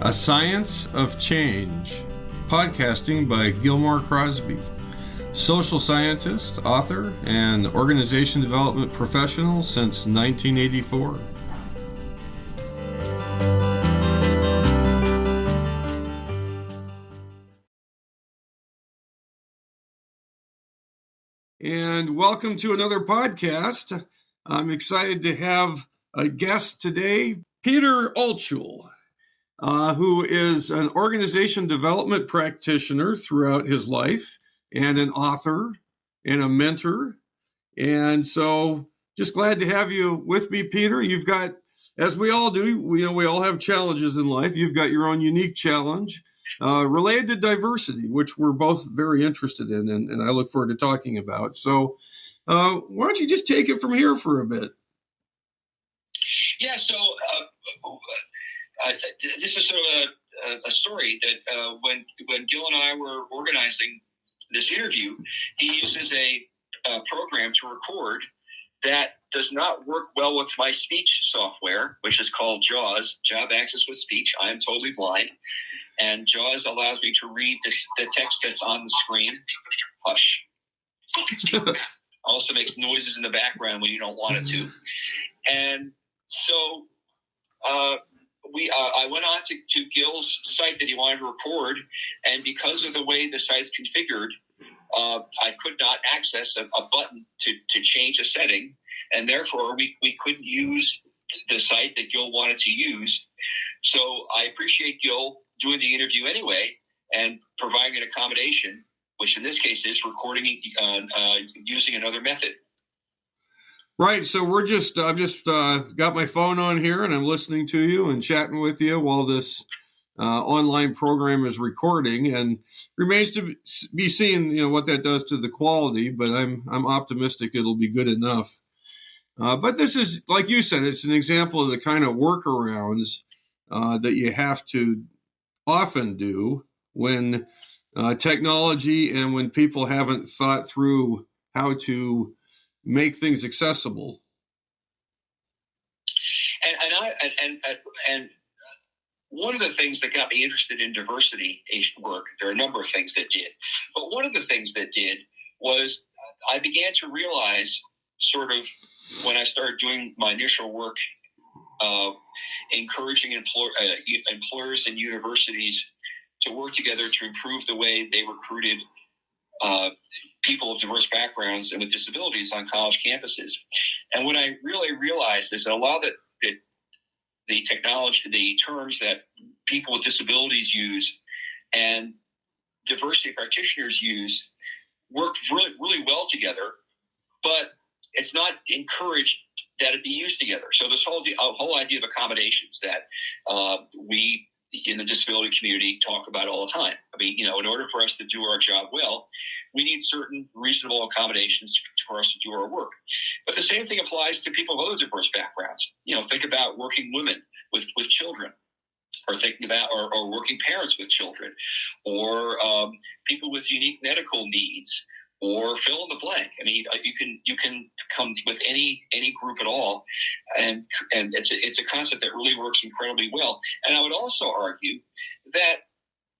A Science of Change, podcasting by Gilmore Crosby, social scientist, author, and organization development professional since 1984. And welcome to another podcast. I'm excited to have a guest today, Peter Altschul, who is an organization development practitioner throughout his life and an author and a mentor. And so just glad to have you with me, Peter. You've got, as we all do, we all have challenges in life. You've got your own unique challenge related to diversity, which we're both very interested in, and I look forward to talking about. So why don't you just take it from here for a bit? Yeah, so this is sort of a story that when Gil and I were organizing this interview, he uses a program to record that does not work well with my speech software, which is called JAWS, Job Access with Speech. I am totally blind. And JAWS allows me to read the text that's on the screen. Hush. Also makes noises in the background when you don't want it to. And so I went on to Gil's site that he wanted to record, and because of the way the site's configured, I could not access a button to change a setting, and therefore we couldn't use the site that Gil wanted to use. So I appreciate Gil doing the interview anyway and providing an accommodation, which in this case is recording using another method. Right. So I've just got my phone on here and I'm listening to you and chatting with you while this online program is recording, and remains to be seen, what that does to the quality, but I'm optimistic it'll be good enough. But this is, like you said, it's an example of the kind of workarounds that you have to often do when technology and when people haven't thought through how to make things accessible. And one of the things that got me interested in diversity work, there are a number of things that did, but one of the things that did was I began to realize, sort of when I started doing my initial work, encouraging employers and universities to work together to improve the way they recruited people of diverse backgrounds and with disabilities on college campuses. And when I really realized is that a lot of the technology, the terms that people with disabilities use and diversity practitioners use work really, really well together, but it's not encouraged that it be used together. So this whole idea of accommodations that we in the disability community talk about all the time. I mean, in order for us to do our job well, we need certain reasonable accommodations for us to do our work. But the same thing applies to people of other diverse backgrounds. Think about working women with children, or thinking about or working parents with children, or people with unique medical needs, or fill in the blank. I mean, you can come with any group at all, and it's a concept that really works incredibly well. And I would also argue that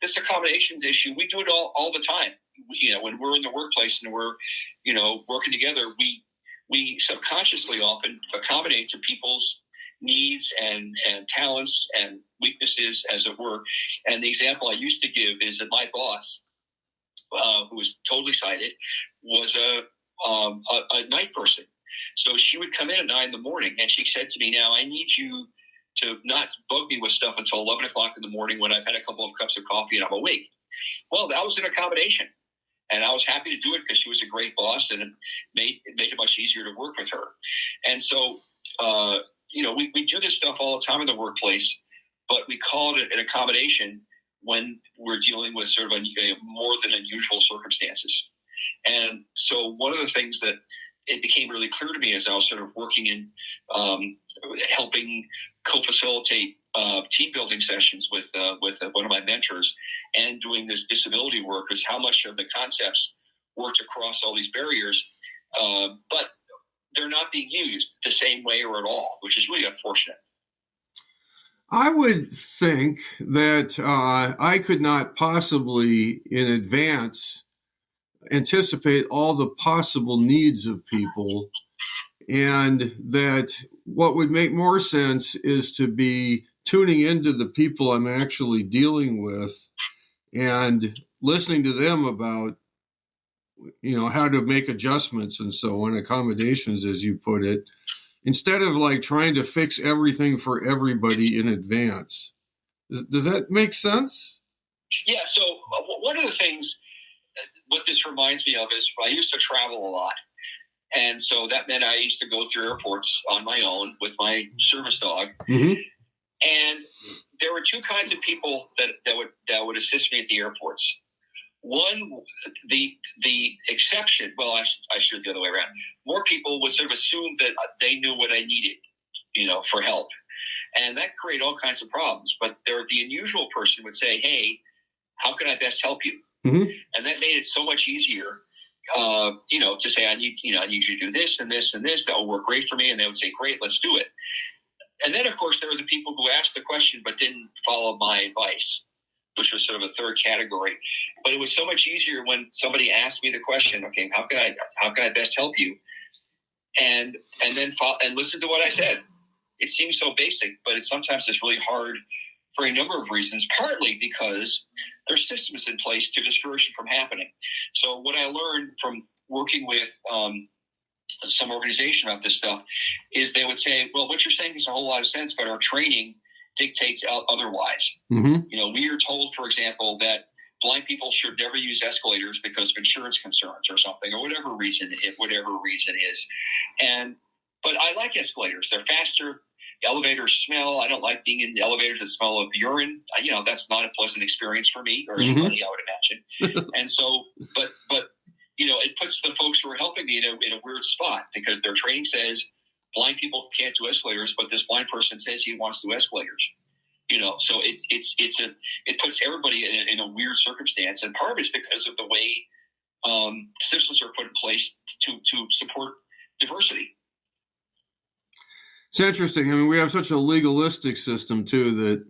this accommodations issue, we do it all the time. When we're in the workplace and we're working together, we subconsciously often accommodate to people's needs and talents and weaknesses, as it were. And the example I used to give is that my boss, who was totally sighted, was a night person. So she would come in at 9 a.m, and she said to me, "Now I need you to not bug me with stuff until 11 o'clock in the morning when I've had a couple of cups of coffee and I'm awake." Well, that was an accommodation, and I was happy to do it because she was a great boss, and it made it much easier to work with her. And so, we do this stuff all the time in the workplace, but we call it an accommodation when we're dealing with sort of more than unusual circumstances. And so one of the things that it became really clear to me as I was sort of working in helping co-facilitate team building sessions with one of my mentors and doing this disability work is how much of the concepts worked across all these barriers, but they're not being used the same way or at all, which is really unfortunate. I would think that I could not possibly in advance anticipate all the possible needs of people, and that what would make more sense is to be tuning into the people I'm actually dealing with and listening to them about, how to make adjustments and so on, accommodations, as you put it, instead of like trying to fix everything for everybody in advance. Does that make sense? Yeah. So one of the things, what this reminds me of is I used to travel a lot. And so that meant I used to go through airports on my own with my service dog. Mm-hmm. And there were two kinds of people that would assist me at the airports. One, the exception, well, I should the other way around. More people would sort of assume that they knew what I needed, for help. And that created all kinds of problems. But the unusual person would say, hey, how can I best help you? Mm-hmm. And that made it so much easier, to say, I need you to do this and this and this. That will work great for me. And they would say, great, let's do it. And then, of course, there were the people who asked the question but didn't follow my advice, which was sort of a third category. But it was so much easier when somebody asked me the question, okay, how can I best help you? And then listen to what I said. It seems so basic, but sometimes it's really hard for a number of reasons, partly because there's systems in place to discourage it from happening. So what I learned from working with some organization about this stuff is they would say, well, what you're saying makes a whole lot of sense, but our training dictates otherwise. Mm-hmm. We are told, for example, that blind people should never use escalators because of insurance concerns or something, or whatever reason is. But I like escalators. They're faster. Elevators smell. I don't like being in the elevators that smell of urine. That's not a pleasant experience for me or anybody, I would imagine. And so, but it puts the folks who are helping me in a weird spot because their training says blind people can't do escalators, but this blind person says he wants to do escalators. So it puts everybody in a weird circumstance, and part of it's because of the way systems are put in place to support diversity. It's interesting. I mean, we have such a legalistic system too that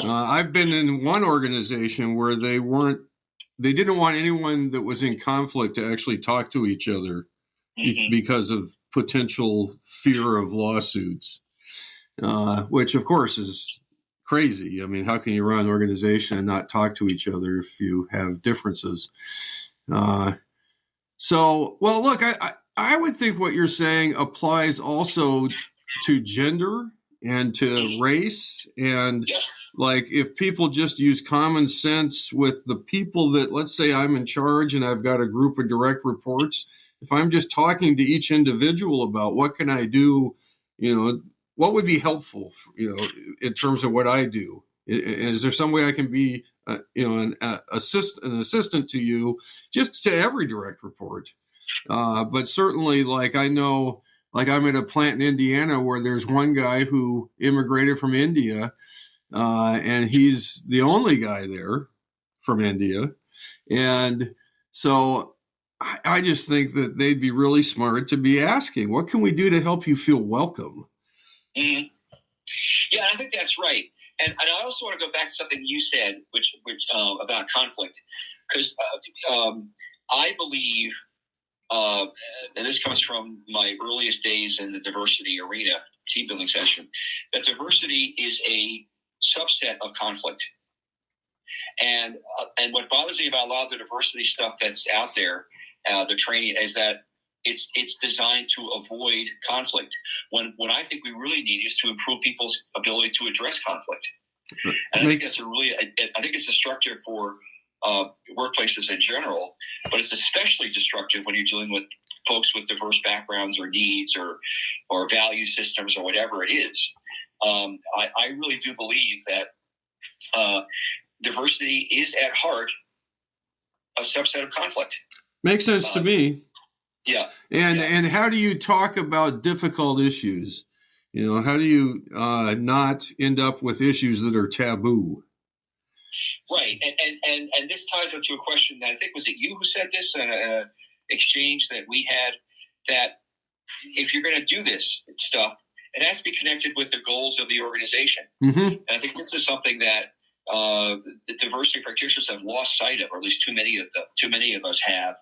I've been in one organization where they didn't want anyone that was in conflict to actually talk to each other because of potential fear of lawsuits, which of course is crazy. I mean, how can you run an organization and not talk to each other if you have differences? Well, look, I would think what you're saying applies also to gender and to race, and like if people just use common sense with the people that, let's say I'm in charge and I've got a group of direct reports, if I'm just talking to each individual about what can I do, what would be helpful, in terms of what I do, is there some way I can be an assistant to you, just to every direct report, but certainly, like, I know, like, I'm at a plant in Indiana where there's one guy who immigrated from India, and he's the only guy there from India. And so I just think that they'd be really smart to be asking, what can we do to help you feel welcome? Mm-hmm. Yeah, I think that's right. And I also want to go back to something you said, which about conflict, because I believe, and this comes from my earliest days in the diversity arena, team building session, that diversity is a subset of conflict. And what bothers me about a lot of the diversity stuff that's out there, the training, is that it's designed to avoid conflict. When I think we really need is to improve people's ability to address conflict. And I think it's destructive for workplaces in general, but it's especially destructive when you're dealing with folks with diverse backgrounds or needs or value systems or whatever it is. I really do believe that diversity is at heart a subset of conflict. Makes sense to me. Yeah. And how do you talk about difficult issues? How do you not end up with issues that are taboo? Right. And this ties up to a question that I think, was it you who said this in an exchange that we had, that if you're going to do this stuff, It has to be connected with the goals of the organization. Mm-hmm. And I think this is something that the diversity practitioners have lost sight of, or at least too many of us have.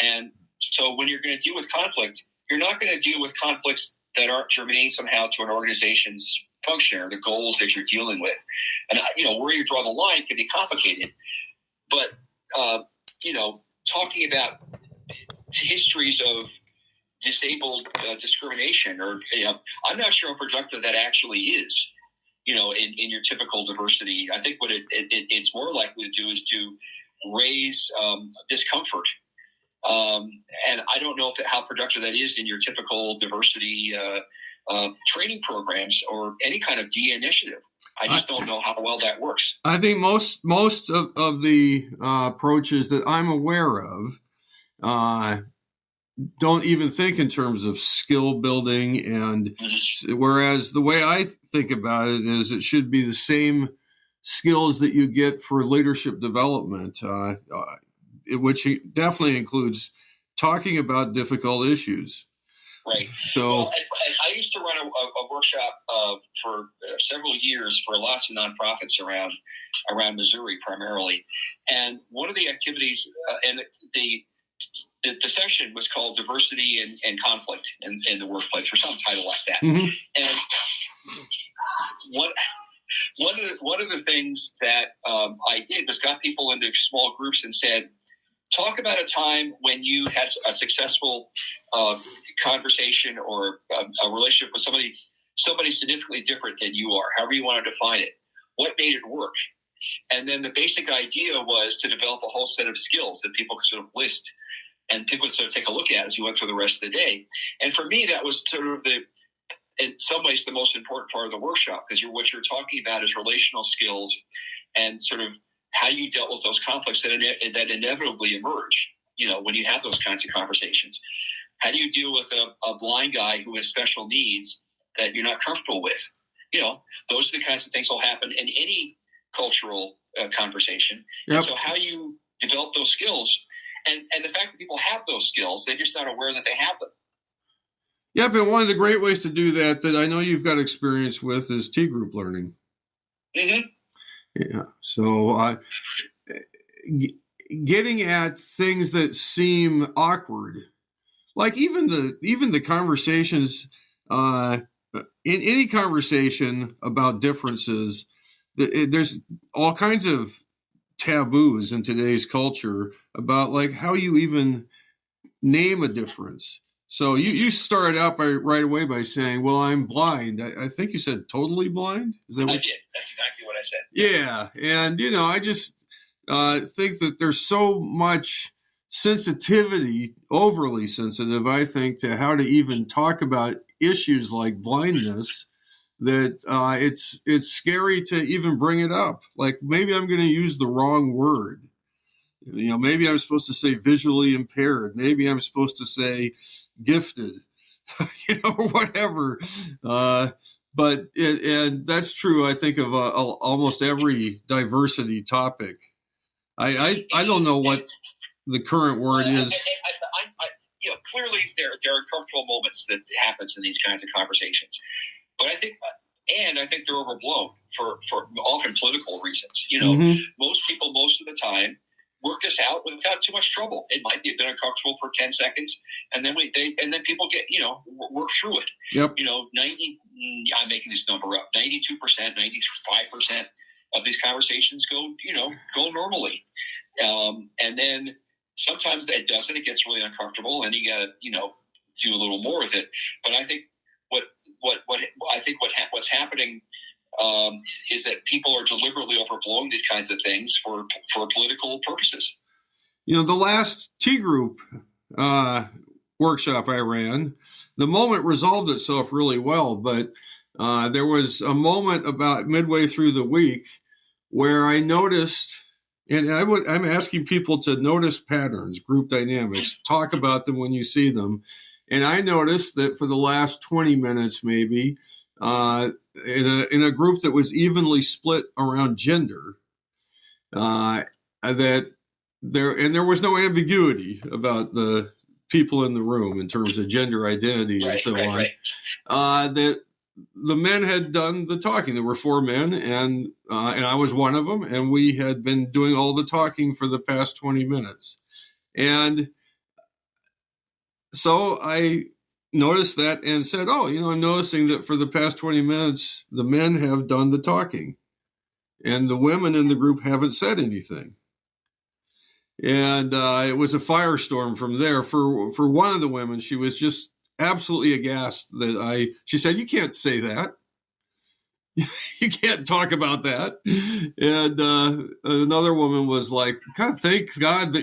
And so when you're going to deal with conflict, you're not going to deal with conflicts that aren't germane somehow to an organization's function or the goals that you're dealing with. And, where you draw the line can be complicated. But, talking about histories of disabled discrimination, or, I'm not sure how productive that actually is, in your typical diversity. I think what it's more likely to do is to raise discomfort. And I don't know how productive that is in your typical diversity training programs or any kind of DEI initiative. I just don't know how well that works. I think most of the approaches that I'm aware of don't even think in terms of skill building, and whereas the way I think about it is it should be the same skills that you get for leadership development, which definitely includes talking about difficult issues. Right. So I used to run a workshop for several years for lots of nonprofits around Missouri primarily, and one of the activities and the session was called Diversity and Conflict in the Workplace, or some title like that. Mm-hmm. And one of the things that I did was got people into small groups and said, talk about a time when you had a successful conversation or a relationship with somebody significantly different than you are, however you want to define it. What made it work? And then the basic idea was to develop a whole set of skills that people could sort of list and people would sort of take a look at as you went through the rest of the day. And for me, that was sort of in some ways, the most important part of the workshop, because what you're talking about is relational skills and sort of how you dealt with those conflicts that inevitably emerge, when you have those kinds of conversations. How do you deal with a blind guy who has special needs that you're not comfortable with? Those are the kinds of things that will happen in any cultural conversation. Yep. And so how you develop those skills and the fact that people have those skills, they're just not aware that they have them. Yep, and one of the great ways to do that I know you've got experience with is T-group learning. Mm-hmm. Yeah, so getting at things that seem awkward, like even the conversations in any conversation about differences, there's all kinds of taboos in today's culture about like how you even name a difference. So you started out right away by saying, well, I'm blind. I think you said totally blind. Is that I did. That's exactly what I said. Yeah. And, I just think that there's so much sensitivity, overly sensitive, I think, to how to even talk about issues like blindness, that it's scary to even bring it up. Like maybe I'm going to use the wrong word. Maybe I'm supposed to say visually impaired. Maybe I'm supposed to say gifted, whatever. But and that's true, I think, of almost every diversity topic. I don't know what the current word is. Clearly there are uncomfortable moments that happens in these kinds of conversations, but I think they're overblown for often political reasons. Most people, most of the time, work this out without too much trouble. It might be a bit uncomfortable for 10 seconds, and then people get work through it. Yep. 90. I'm making this number up. 92%, 95% of these conversations go normally, and then sometimes it doesn't. It gets really uncomfortable, and you got to do a little more with it. But I think what's happening is that people are deliberately overblowing these kinds of things for political purposes. The last T-group workshop I ran, the moment resolved itself really well, but there was a moment about midway through the week where I noticed, and I'm asking people to notice patterns, group dynamics, talk about them when you see them. And I noticed that for the last 20 minutes, maybe, in a group that was evenly split around gender, that there was no ambiguity about the people in the room in terms of gender identity and so on. Right. That the men had done the talking. There were 4 men, and I was one of them, and we had been doing all the talking for the past 20 minutes. And so I noticed that and said, oh, I'm noticing that for the past 20 minutes, the men have done the talking, and the women in the group haven't said anything. And it was a firestorm from there. For one of the women, she was just absolutely aghast that she said, you can't say that. You can't talk about that. And another woman was like, God, thank God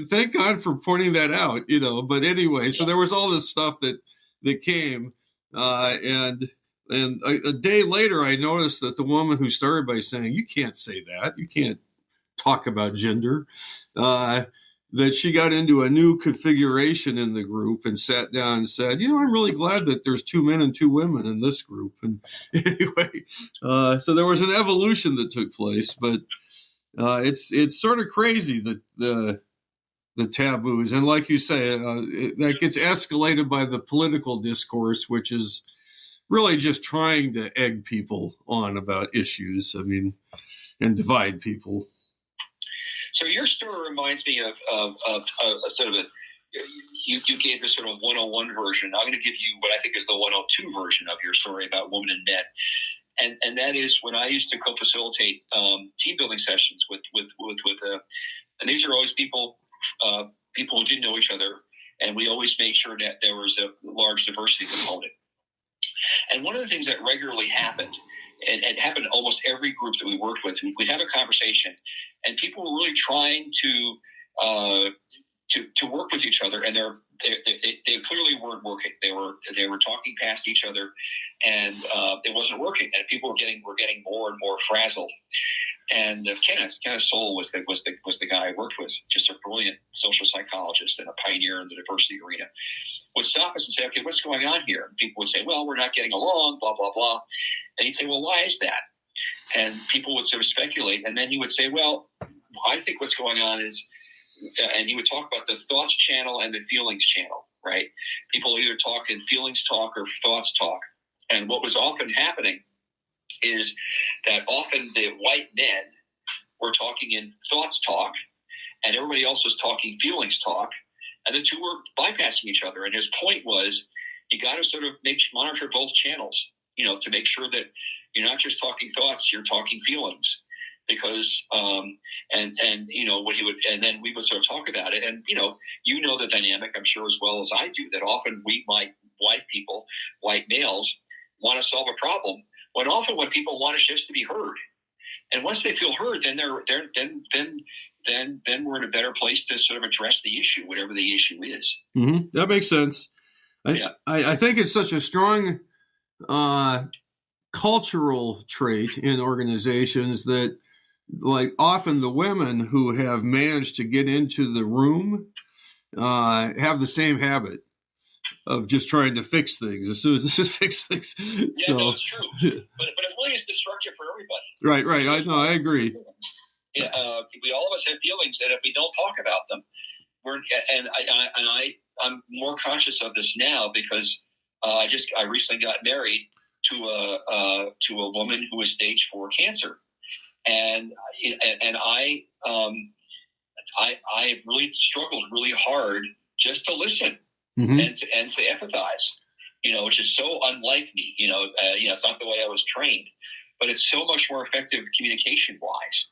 thank God for pointing that out, But anyway, so there was all this stuff that came. And a day later, I noticed that the woman who started by saying, you can't say that, you can't talk about gender, that she got into a new configuration in the group and sat down and said, I'm really glad that there's 2 men and 2 women in this group. And anyway, so there was an evolution that took place, but it's sort of crazy that the taboos, and like you say, that gets escalated by the political discourse, which is really just trying to egg people on about issues, and divide people. So your story reminds me of a sort of you gave the sort of 101 version. I'm going to give you what I think is the 102 version of your story about women and men. And that is when I used to co-facilitate team building sessions with and these are always people who didn't know each other, and we always made sure that there was a large diversity component. And one of the things that regularly happened, and it happened in almost every group that we worked with, we'd have a conversation, and people were really trying to work with each other, and they clearly weren't working. They were talking past each other, and it wasn't working. And people were getting more and more frazzled. And Kenneth Soul was the guy I worked with, just a brilliant social psychologist and a pioneer in the diversity arena. Would stop us and say, "Okay, what's going on here?" And people would say, "Well, we're not getting along, blah blah blah." And he'd say, "Well, why is that?" And people would sort of speculate, and then he would say, "Well, I think what's going on is," and he would talk about the thoughts channel and the feelings channel, right? People either talk in feelings talk or thoughts talk. And what was often happening is that often the white men were talking in thoughts talk, and everybody else was talking feelings talk, and the two were bypassing each other. And his point was, you got to sort of monitor both channels, to make sure that you're not just talking thoughts, you're talking feelings. Because and what he would, and then we would sort of talk about it, and the dynamic, I'm sure, as well as I do, that often white males want to solve a problem, when often what people want is just to be heard. And once they feel heard, then then we're in a better place to sort of address the issue, whatever the issue is. Mm-hmm. That makes sense. I think it's such a strong cultural trait in organizations that, like, often the women who have managed to get into the room have the same habit of just trying to fix things as soon as they just fix things. Yeah, so, no, it's true. But it really is destructive for everybody. Right. I agree. Yeah, we all of us have feelings that if we don't talk about them, I'm more conscious of this now because I recently got married to a woman who was stage 4 cancer. And I have really struggled really hard just to listen, mm-hmm. and to empathize, which is so unlike me. It's not the way I was trained, but it's so much more effective communication wise.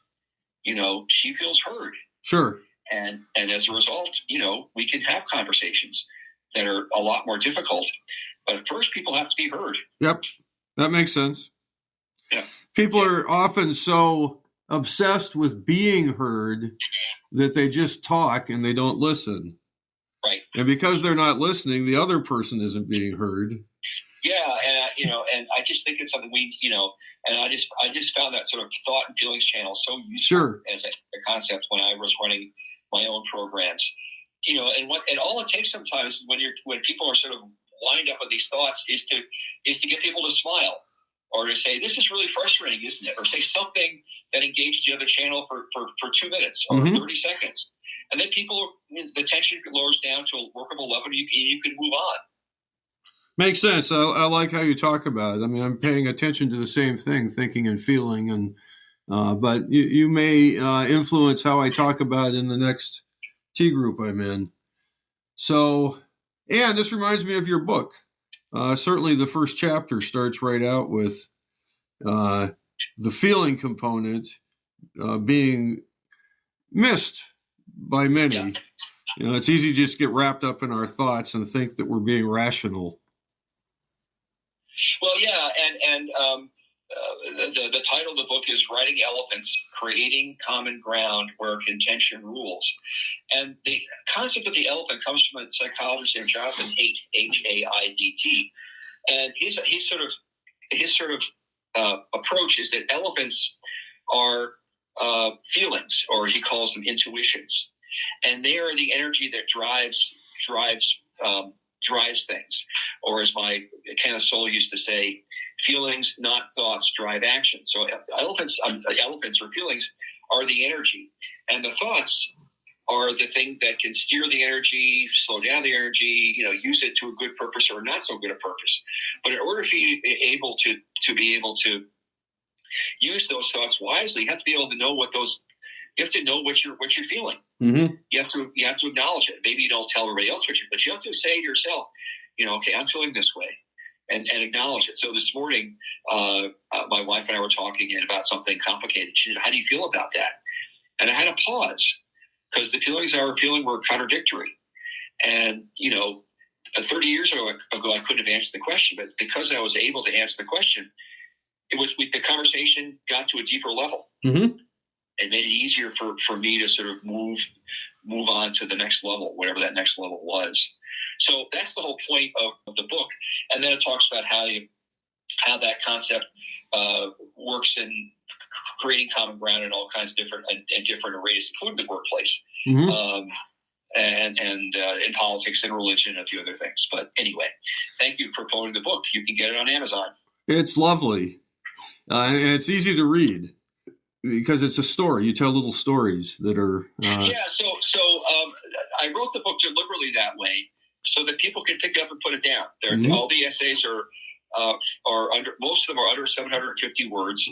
She feels heard. Sure. And as a result, we can have conversations that are a lot more difficult. But first, people have to be heard. Yep, that makes sense. Yeah. People are often so obsessed with being heard that they just talk and they don't listen. Right. And because they're not listening, the other person isn't being heard. Yeah, and I just think it's something and I just found that sort of thought and feelings channel so useful. Sure. As a concept when I was running my own programs. And all it takes sometimes when people are sort of lined up with these thoughts is to get people to smile. Or to say, this is really frustrating, isn't it? Or say something that engages the other channel for 2 minutes or mm-hmm. 30 seconds. And then the tension lowers down to a workable level and you can move on. Makes sense. I like how you talk about it. I mean, I'm paying attention to the same thing, thinking and feeling, and but you may influence how I talk about it in the next T group I'm in. So, and this reminds me of your book. Certainly, the first chapter starts right out with the feeling component being missed by many. Yeah. It's easy to just get wrapped up in our thoughts and think that we're being rational. Well, yeah, and the title of the book is "Riding Elephants: Creating Common Ground Where Contention Rules," and the concept of the elephant comes from a psychologist named Jonathan Haidt, Haidt, and his sort of approach is that elephants are feelings, or he calls them intuitions, and they are the energy that drives things, or as my Kenneth Soul used to say, feelings, not thoughts, drive action. So elephants or feelings are the energy, and the thoughts are the thing that can steer the energy, slow down the energy, use it to a good purpose or not so good a purpose. But in order for you to be able to use those thoughts wisely, you have to be able to know you have to know what you're feeling. Mm-hmm. You have to acknowledge it. Maybe you don't tell everybody else but you have to say to yourself, okay, I'm feeling this way, and acknowledge it. So this morning, my wife and I were talking about something complicated. She said, "How do you feel about that?" And I had to pause, because the feelings I was feeling were contradictory. And 30 years ago, I couldn't have answered the question, but because I was able to answer the question, the conversation got to a deeper level. Mm-hmm. It made it easier for me to sort of move on to the next level, whatever that next level was. So that's the whole point of the book. And then it talks about how that concept works in creating common ground in all kinds of different arrays, including the workplace, Mm-hmm. and in politics and religion and a few other things. But anyway, thank you for quoting the book. You can get it on Amazon. It's lovely, and it's easy to read, because it's a story. You tell little stories that are. So I wrote the book deliberately that way, so that people can pick it up and put it down. Mm-hmm. All the essays are under, most of them are under 750 words,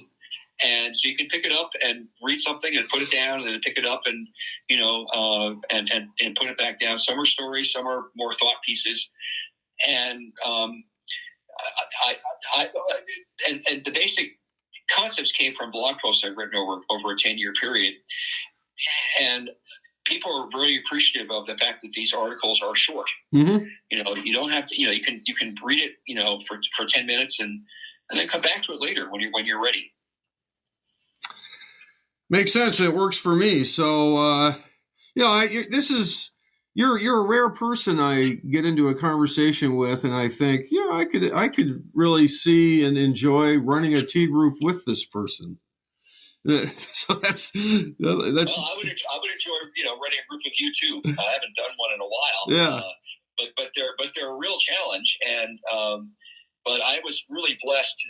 and so you can pick it up and read something and put it down, and then pick it up and and put it back down. Some are stories, some are more thought pieces, and and the basic concepts came from blog posts I've written over a 10-year period, and people are very appreciative of the fact that these articles are short. Mm-hmm. You don't have to. You can read it for 10 minutes and then come back to it later when you're ready. Makes sense. It works for me. So you're a rare person I get into a conversation with, and I think, I could really see and enjoy running a T group with this person. So that's. Well, I would enjoy running a group with you too. I haven't done one in a while. Yeah. But they're a real challenge, and but I was really blessed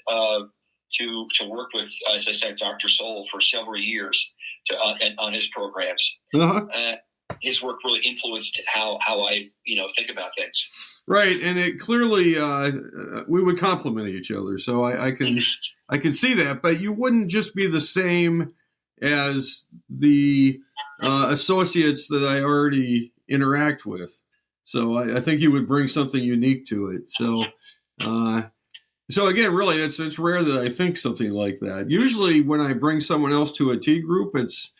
to work with, as I said, Dr. Soul for several years on his programs. Uh-huh. His work really influenced how I think about things. Right, and it clearly we would complement each other. So I can see that, but you wouldn't just be the same as the associates that I already interact with. So I think you would bring something unique to it. So again, really, it's rare that I think something like that. Usually, when I bring someone else to a T group, it's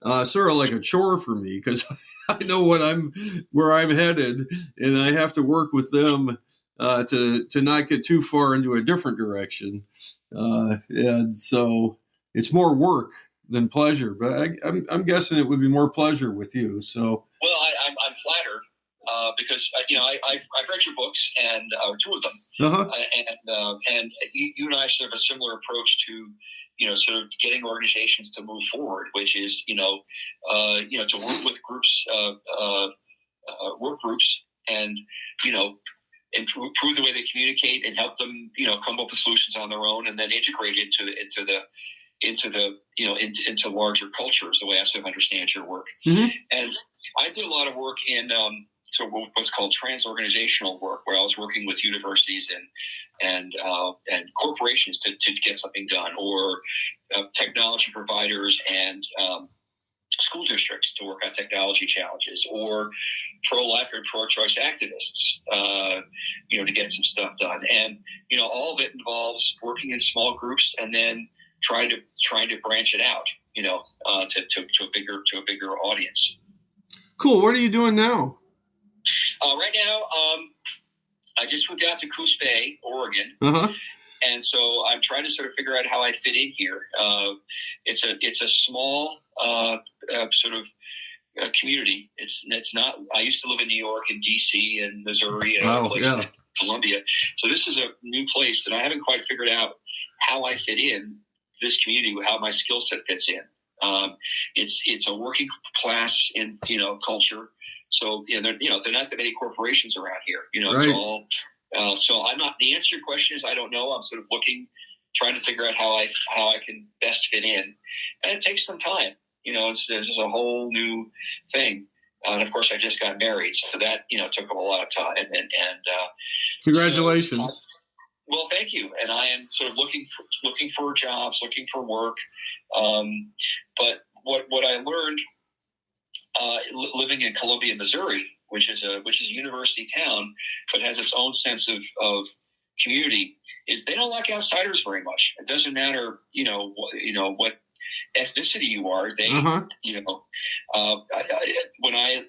sort of like a chore for me, because I know where I'm headed, and I have to work with them to not get too far into a different direction. And so it's more work than pleasure. But I'm guessing it would be more pleasure with you. So I'm flattered. Because I've read your books, and two of them, uh-huh. And you and I sort of a similar approach to sort of getting organizations to move forward, which is to work with groups, work groups, and improve the way they communicate and help them come up with solutions on their own, and then integrate into larger cultures. The way I sort of understand your work, mm-hmm. and I did a lot of work in what's called trans-organizational work, where I was working with universities and corporations to get something done, or technology providers and school districts to work on technology challenges, or pro-life and pro-choice activists, to get some stuff done. And all of it involves working in small groups and then trying to branch it out, to a bigger audience. Cool. What are you doing now? Right now, I just moved out to Coos Bay, Oregon. Uh-huh. And so I'm trying to sort of figure out how I fit in here. It's a small sort of community. It's not. I used to live in New York and D.C. and Missouri and other places, in Columbia. So this is a new place that I haven't quite figured out how I fit in this community, how my skill set fits in. It's a working class in culture. So they're not that many corporations around here. Right. It's all. So I'm not. The answer to your question is I don't know. I'm sort of trying to figure out how I can best fit in, and it takes some time. There's just a whole new thing, and of course I just got married, so that took up a lot of time. And congratulations. So, well, thank you. And I am sort of looking for jobs, looking for work. But what I learned living in Columbia, Missouri, which is a university town, but has its own sense of community, is they don't like outsiders very much. It doesn't matter, what ethnicity you are. They, when I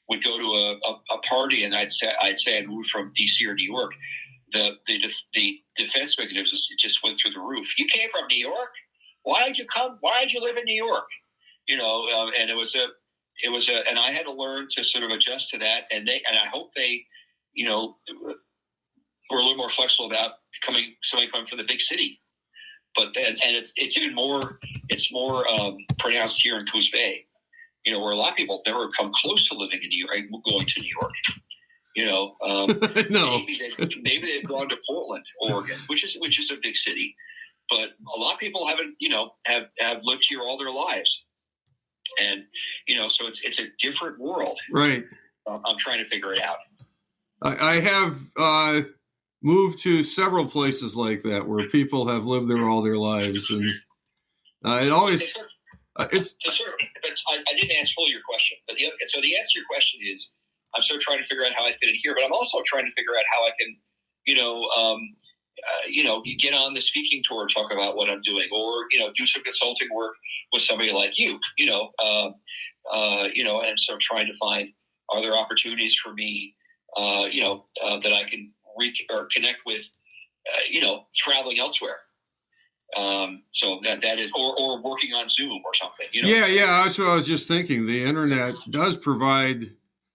would go to a party and I'd say I moved from D.C. or New York, the defense mechanisms just went through the roof. You came from New York? Why did you come? Why did you live in New York? And it was and I had to learn to sort of adjust to that. And I hope they, were a little more flexible about somebody coming from the big city. But it's even more, pronounced here in Coos Bay, where a lot of people never come close to living in New York, going to New York. No. Maybe they've gone to Portland, Oregon, which is a big city, but a lot of people haven't, have lived here all their lives. And, so it's a different world. Right. I'm trying to figure it out. I have moved to several places like that where people have lived there all their lives. And it always, I didn't answer fully your question, but the answer to your question is I'm sort of trying to figure out how I fit in here, but I'm also trying to figure out how I can, you get on the speaking tour and talk about what I'm doing, or, do some consulting work with somebody like you, and so trying to find, are there opportunities for me, that I can or connect with, traveling elsewhere. So that is, or working on Zoom or something, Yeah. That's what I was just thinking. The internet does provide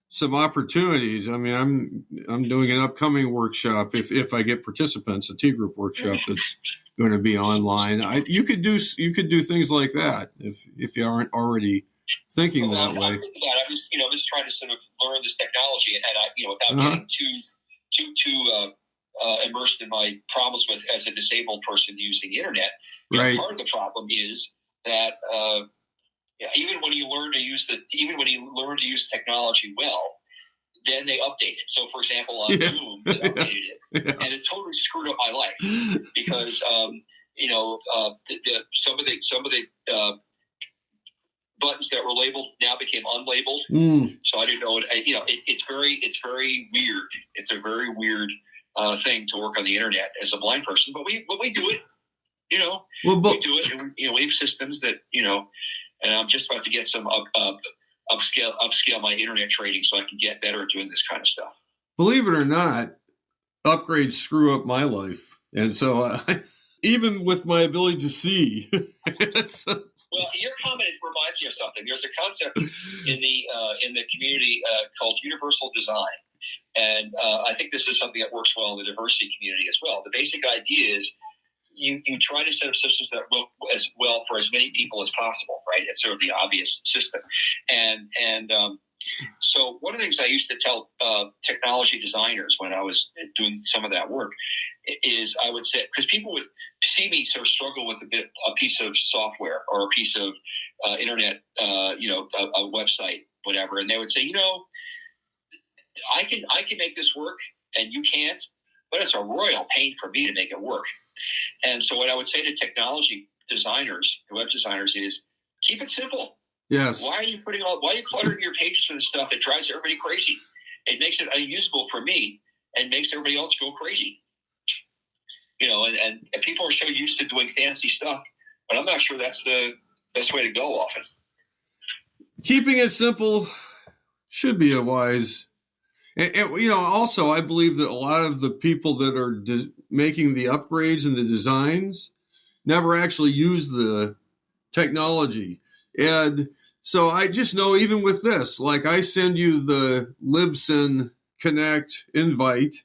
some opportunities. I mean, I'm doing an upcoming workshop if I get participants, a T group workshop that's going to be online. You could do things like that if you aren't already thinking that way. I'm just trying to sort of learn this technology, and without getting too immersed in my problems with as a disabled person using the internet. Right. Part of the problem is that even when you learn to use technology well, then they update it. So, for example, on Zoom, they updated it, and it totally screwed up my life because some of the buttons that were labeled now became unlabeled. So I didn't know it. It's very weird. It's a very weird thing to work on the internet as a blind person, but we do it. We do it, and we have systems that and I'm just about to get some upscale my internet trading so I can get better at doing this kind of stuff. Believe it or not, upgrades screw up my life, and so even with my ability to see, well, your comment reminds me of something. There's a concept in the community called universal design, and I think this is something that works well in the diversity community as well. The basic idea is you try to set up systems that work as well for as many people as possible, right? It's sort of the obvious system, and so one of the things I used to tell technology designers when I was doing some of that work is I would say, because people would see me sort of struggle with a piece of software or a piece of internet, a website, whatever, and they would say, I can make this work and you can't, but it's a royal pain for me to make it work. And so what I would say to technology designers, web designers, is keep it simple. Yes. Why are you cluttering your pages with stuff that drives everybody crazy? It makes it unusable for me and makes everybody else go crazy. And people are so used to doing fancy stuff, but I'm not sure that's the best way to go often. Keeping it simple should be a wise. And also, I believe that a lot of the people that are making the upgrades and the designs never actually use the technology. And so I just know, even with this, like I send you the Libsyn Connect invite,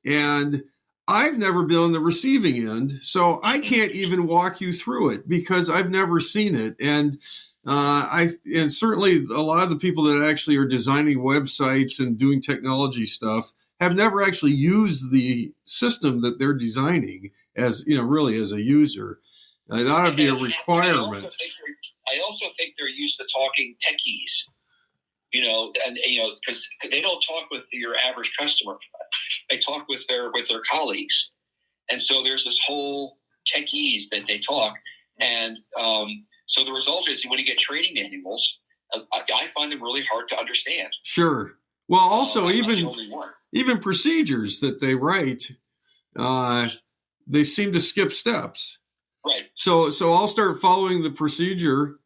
and I've never been on the receiving end, so I can't even walk you through it because I've never seen it. And and certainly a lot of the people that actually are designing websites and doing technology stuff have never actually used the system that they're designing as, really as a user. It ought to be a requirement. I also think they're used to talking techies, because they don't talk with your average customer. They talk with their colleagues. And so there's this whole techies that they talk. And so the result is when you get training manuals, I find them really hard to understand. Sure. Well, also even procedures that they write, they seem to skip steps. Right. So I'll start following the procedure,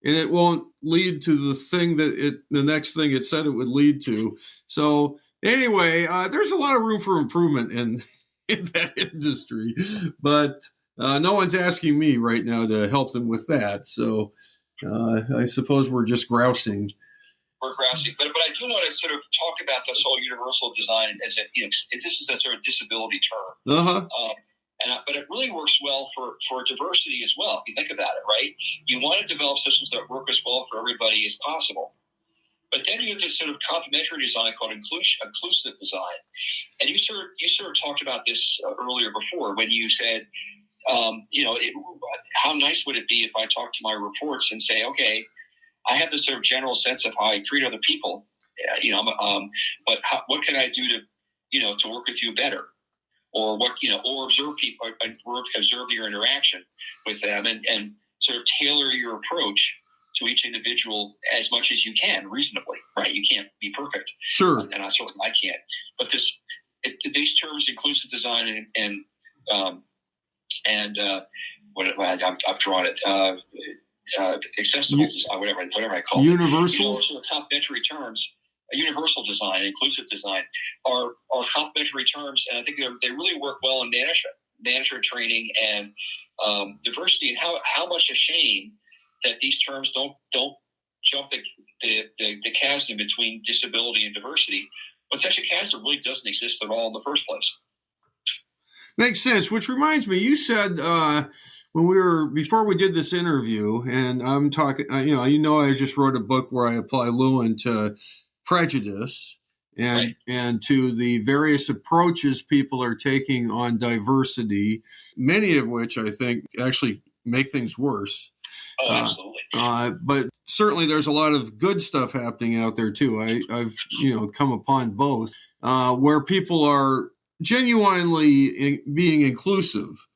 and it won't lead to the next thing it said it would lead to. So anyway, there's a lot of room for improvement in that industry, but no one's asking me right now to help them with that. So I suppose we're just grousing. We're grousing, but I do want to sort of talk about this whole universal design as this is a sort of disability term. But it really works well for diversity as well, if you think about it, right? You want to develop systems that work as well for everybody as possible. But then you have this sort of complementary design called inclusive design. And you sort of talked about this earlier before when you said, how nice would it be if I talk to my reports and say, okay, I have this sort of general sense of how I treat other people, but what can I do to work with you better? Or or observe people, or observe your interaction with them, and sort of tailor your approach to each individual as much as you can, reasonably. Right? You can't be perfect. Sure. And I can't. But these terms, inclusive design and I've drawn it. Accessible design, whatever I call universal. Sort of complementary terms. Universal design, inclusive design are complementary terms, and I think they really work well in management training and diversity. And how much a shame that these terms don't jump the chasm between disability and diversity, when such a chasm really doesn't exist at all in the first place. Makes sense. Which reminds me, you said before we did this interview, and I'm talking, I just wrote a book where I apply Lewin to prejudice and to the various approaches people are taking on diversity, many of which I think actually make things worse. Oh, absolutely. But certainly there's a lot of good stuff happening out there too. I've come upon both where people are genuinely being inclusive,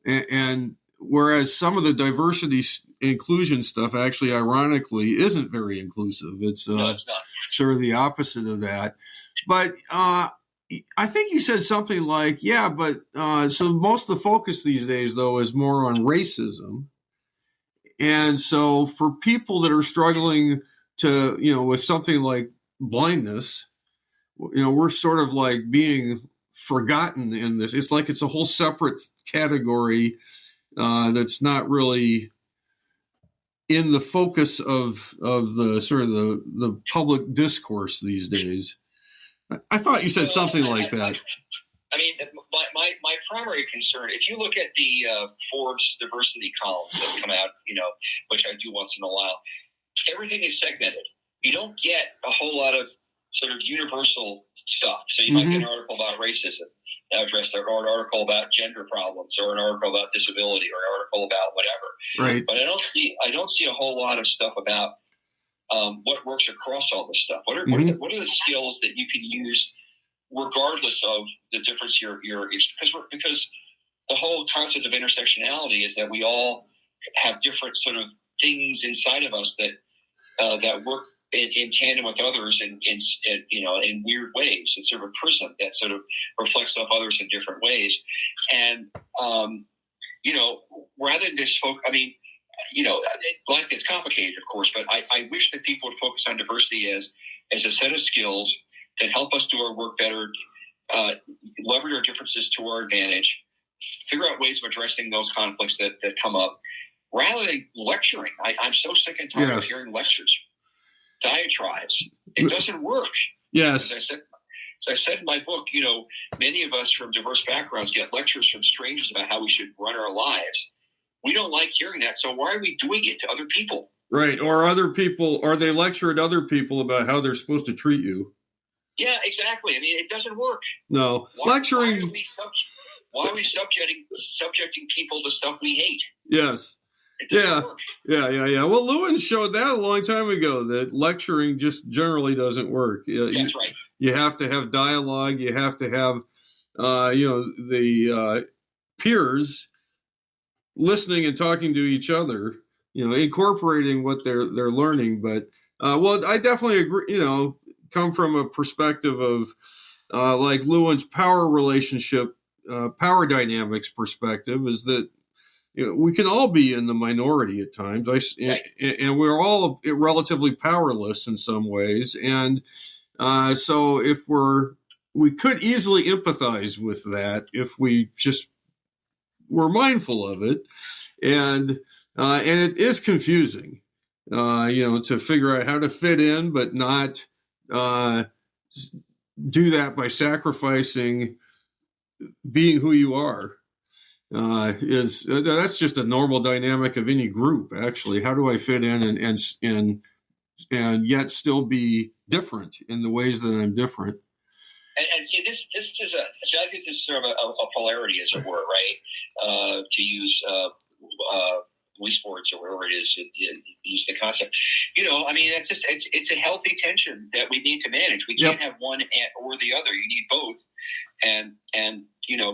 and whereas some of the diversity inclusion stuff actually, ironically, isn't very inclusive. It's not. Sort of the opposite of that. But I think you said something like, so most of the focus these days, though, is more on racism. And so for people that are struggling to, with something like blindness, we're sort of like being forgotten in this. It's like it's a whole separate category that's not really in the focus of the sort of the public discourse these days. I thought you said something like that. I mean, my primary concern, if you look at the Forbes diversity columns that come out, which I do once in a while, everything is segmented. You don't get a whole lot of sort of universal stuff. So you might get an article about racism addressed, or an article about gender problems, or an article about disability, or an article about whatever. Right. But I don't see a whole lot of stuff about what works across all this stuff. What are the skills that you can use regardless of the difference because the whole concept of intersectionality is that we all have different sort of things inside of us that work in tandem with others in weird ways. It's sort of a prism that sort of reflects off others in different ways. And rather than just focus, life gets complicated, of course, but I wish that people would focus on diversity as a set of skills that help us do our work better, leverage our differences to our advantage, figure out ways of addressing those conflicts that come up, rather than lecturing. I'm so sick and tired of hearing lectures, diatribes. It doesn't work. Yes. As I said in my book, many of us from diverse backgrounds get lectures from strangers about how we should run our lives. We don't like hearing that, so why are we doing it to other people? Right, or they lecture at other people about how they're supposed to treat you. Yeah, exactly. It doesn't work. No, lecturing. Why are we subjecting people to stuff we hate? Yes. Yeah. Well, Lewin showed that a long time ago, that lecturing just generally doesn't work. That's right. You have to have dialogue. You have to have, the peers listening and talking to each other. Incorporating what they're learning. But I definitely agree. Come from a perspective of like Lewin's power relationship, power dynamics perspective, is that we can all be in the minority at times, and we're all relatively powerless in some ways. And so if we could easily empathize with that if we just were mindful of it. And it is confusing, to figure out how to fit in, but not do that by sacrificing being who you are. That's just a normal dynamic of any group, actually. How do I fit in and yet still be different in the ways that I'm different? And see, this is I think this is sort of a polarity, as it were, right? To use Wii Sports or whatever it is, use the concept. It's a healthy tension that we need to manage. We can't have one or the other. You need both. And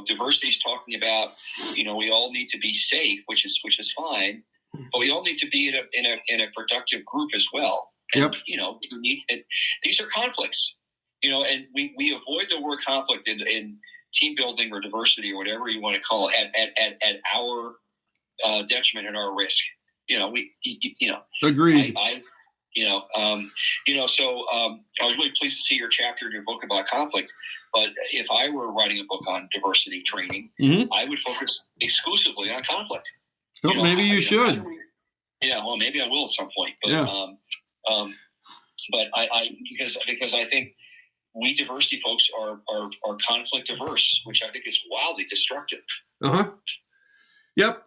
diversity is talking about, we all need to be safe, which is fine, but we all need to be in a productive group as well. And, these are conflicts. And we avoid the word conflict in team building or diversity or whatever you want to call it at our detriment and our risk. Agreed. So I was really pleased to see your chapter in your book about conflict. But if I were writing a book on diversity training, I would focus exclusively on conflict. Well, maybe you should. Well, maybe I will at some point. But but because I think we diversity folks are conflict averse, which I think is wildly destructive. Yep.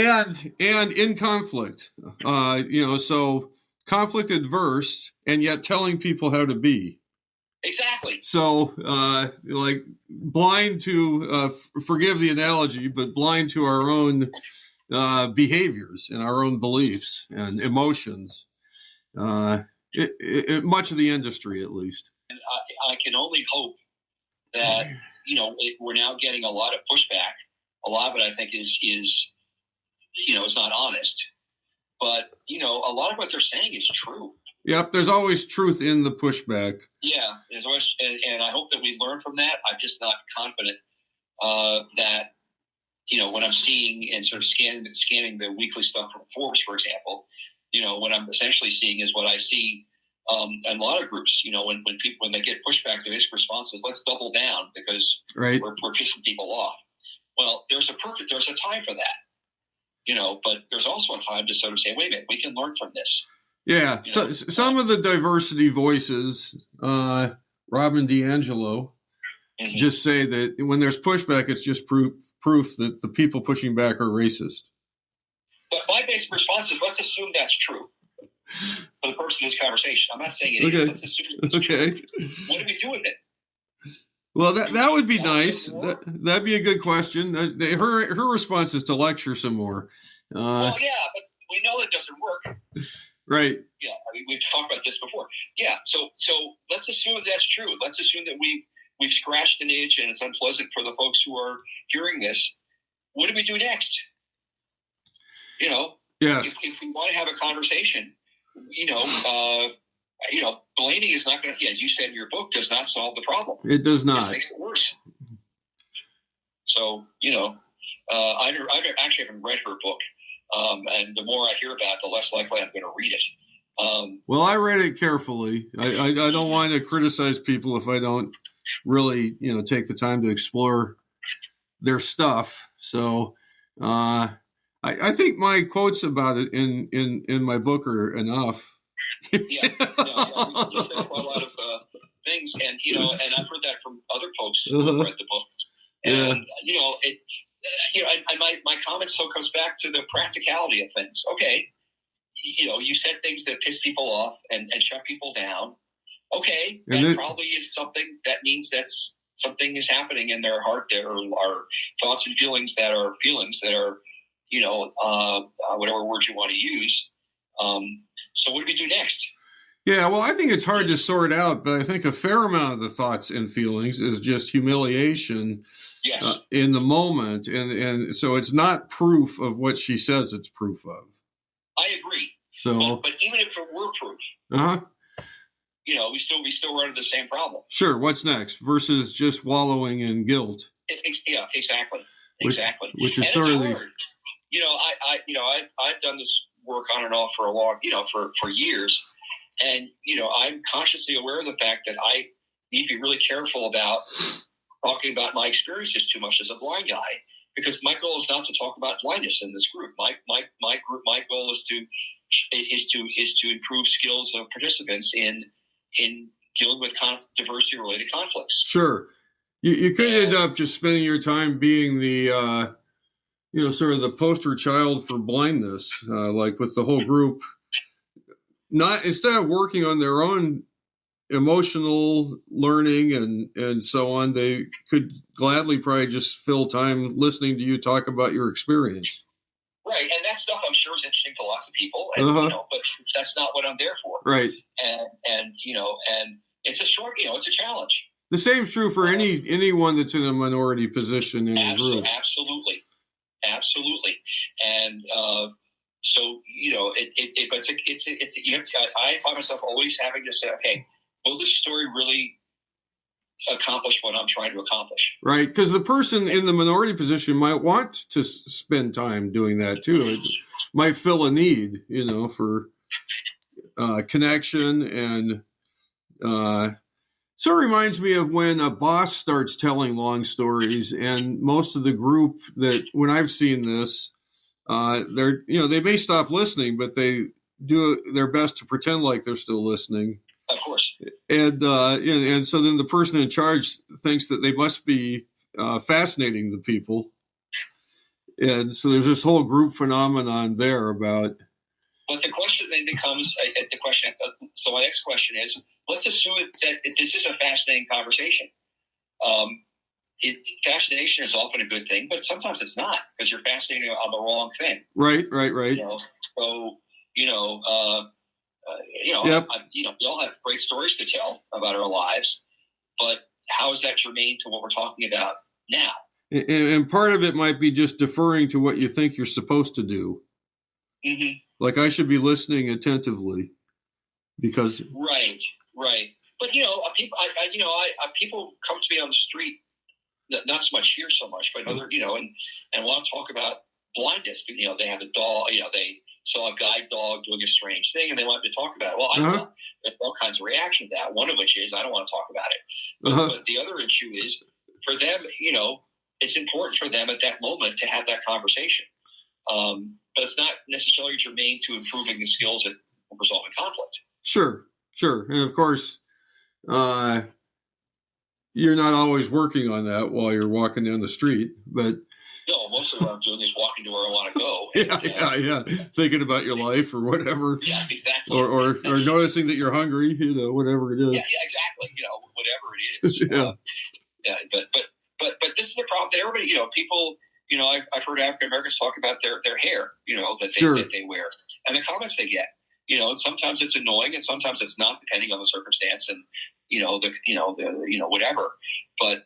And in conflict, so conflict adverse, and yet telling people how to be. Exactly. So, like blind to, forgive the analogy, but blind to our own behaviors and our own beliefs and emotions. Much of the industry, at least. And I can only hope that we're now getting a lot of pushback. A lot of it, I think, is not honest. But a lot of what they're saying is true. Yep, there's always truth in the pushback. Yeah, there's always, and I hope that we learn from that. I'm just not confident that when I'm seeing and sort of scanning the weekly stuff from Forbes, for example, what I'm essentially seeing is what I see in a lot of groups. When they get pushback, the basic response is, let's double down because we're pissing people off. Well, there's a time for that, but there's also a time to sort of say, wait a minute, we can learn from this. Yeah, so some of the diversity voices, Robin DiAngelo, just say that when there's pushback, it's just proof that the people pushing back are racist. But my basic response is, let's assume that's true for the purpose of this conversation. I'm not saying it is. Let's assume it's true. What do we do with it? Well, that would be nice. That'd be a good question. Her response is to lecture some more. Well, yeah, but we know it doesn't work. Right. Yeah, I mean, we've talked about this before. Yeah, so let's assume that's true. Let's assume that we've scratched an itch and it's unpleasant for the folks who are hearing this. What do we do next? Yes. If we want to have a conversation, blaming is not going to, as you said in your book, does not solve the problem. It does not. It just makes it worse. So, I actually haven't read her book. And the more I hear about it, the less likely I'm going to read it. Well, I read it carefully. I don't want to criticize people if I don't really, take the time to explore their stuff. So I think my quotes about it in my book are enough. We said quite a lot of things, and and I've heard that from other folks who have read the book. And my comment still comes back to the practicality of things. Okay, you said things that piss people off and shut people down. Okay, that probably is something that means that something is happening in their heart. There are thoughts and feelings that are whatever words you want to use. So what do we do next? Yeah, well, I think it's hard to sort out, but I think a fair amount of the thoughts and feelings is just humiliation. Yes. In the moment, and so it's not proof of what she says it's proof of. I agree. So, but even if it were proof, we still run into the same problem. Sure. What's next? Versus just wallowing in guilt. Yeah, exactly. Which is sort of hard. I've done this work on and off for a long, for years, and I'm consciously aware of the fact that I need to be really careful about talking about my experiences too much as a blind guy, because my goal is not to talk about blindness in this group. My goal is to improve skills of participants in dealing with diversity related conflicts. Sure, you could end up just spending your time being the sort of the poster child for blindness, like with the whole group. Not instead of working on their own emotional learning and so on, they could gladly probably just fill time listening to you talk about your experience. Right, and that stuff I'm sure is interesting to lots of people, and but that's not what I'm there for. Right, and it's it's a challenge. The same's true for anyone that's in a minority position in a group. Absolutely, and so I find myself always having to say, okay, will this story really accomplish what I'm trying to accomplish? Right, because the person in the minority position might want to spend time doing that too. It might fill a need, for connection, and so it reminds me of when a boss starts telling long stories, and most of the group that when I've seen this, they may stop listening, but they do their best to pretend like they're still listening. Of course. And so then the person in charge thinks that they must be fascinating the people. And so there's this whole group phenomenon there about. But the question then becomes so my next question is, let's assume that this is a fascinating conversation. Fascination is often a good thing, but sometimes it's not, because you're fascinating on the wrong thing. Right. So, yep. We all have great stories to tell about our lives, but how is that germane to what we're talking about now? And part of it might be just deferring to what you think you're supposed to do. Mm-hmm. Like, I should be listening attentively because. Right. But people come to me on the street, not so much here so much, but other, and want to talk about blindness. But, they have a dog, they saw a guide dog doing a strange thing, and they want to talk about it. Well, I know there's all kinds of reaction to that. One of which is, I don't want to talk about it. But the other issue is, for them, it's important for them at that moment to have that conversation. But it's not necessarily germane to improving the skills at resolving conflict. Sure. And of course, you're not always working on that while you're walking down the street, but. No, mostly what I'm doing is walking to where I want to go. Yeah. Thinking about your life or whatever. Yeah, exactly. Or noticing that you're hungry, whatever it is. Yeah, exactly. Whatever it is. But this is the problem that everybody, people, I've heard African Americans talk about their hair, that they wear, and the comments they get. sometimes it's annoying and sometimes it's not, depending on the circumstance and, whatever. But,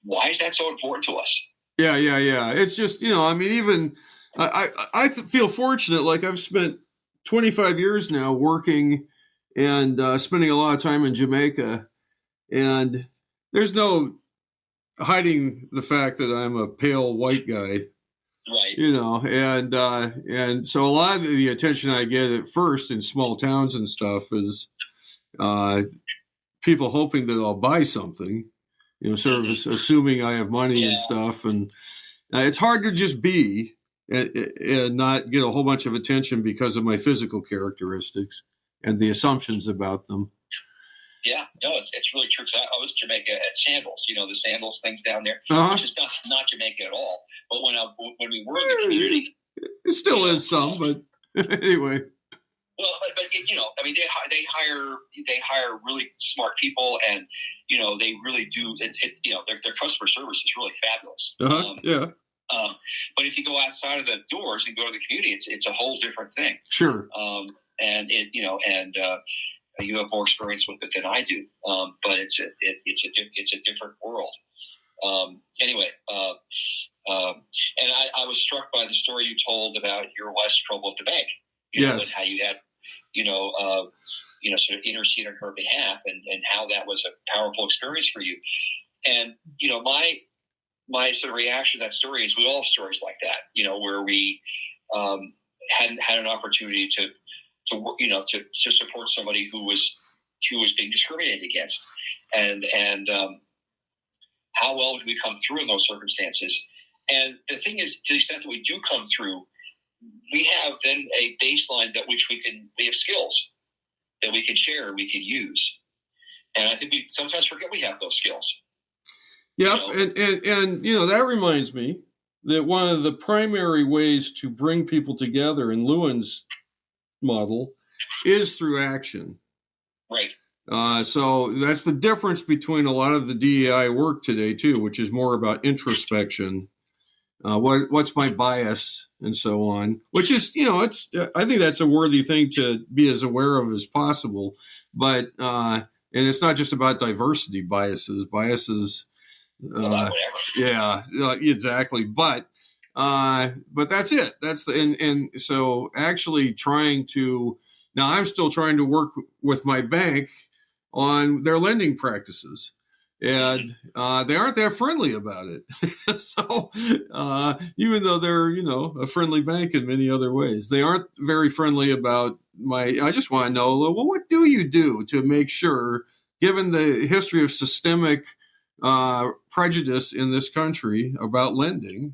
why is that so important to us? Yeah. It's just, even I feel fortunate. Like I've spent 25 years now working and spending a lot of time in Jamaica, and there's no hiding the fact that I'm a pale white guy. Right. And so a lot of the attention I get at first in small towns and stuff is people hoping that I'll buy something, sort of assuming I have money and stuff. And it's hard to just be and not get a whole bunch of attention because of my physical characteristics and the assumptions about them. Yeah, no, it's really true. I was in Jamaica at Sandals, the Sandals things down there, which is not Jamaica at all. But when we were in the community, it still is some, but anyway. Well, but they hire really smart people, and they really do. Their customer service is really fabulous. Yeah. But if you go outside of the doors and go to the community, it's a whole different thing. Sure. You have more experience with it than I do, but it's a different world. Anyway, and I was struck by the story you told about your wife's trouble at the bank. Yes. And how you had, sort of intercede on her behalf, and how that was a powerful experience for you. And my sort of reaction to that story is we all have stories like that, where we hadn't had an opportunity to support somebody who was being discriminated against, and how well do we come through in those circumstances? And the thing is, to the extent that we do come through, we have then a baseline we have skills that we can share, we can use, and I think we sometimes forget we have those skills. Yeah, and that reminds me that one of the primary ways to bring people together in Lewin's model is through action. Right. So that's the difference between a lot of the DEI work today too, which is more about introspection. What's my bias and so on, which is, I think that's a worthy thing to be as aware of as possible. But, and it's not just about diversity biases, yeah, exactly. But that's it. That's and so actually now I'm still trying to work with my bank on their lending practices, and they aren't that friendly about it. So even though they're, a friendly bank in many other ways, they aren't very friendly about I just want to know, well, what do you do to make sure, given the history of systemic prejudice in this country about lending,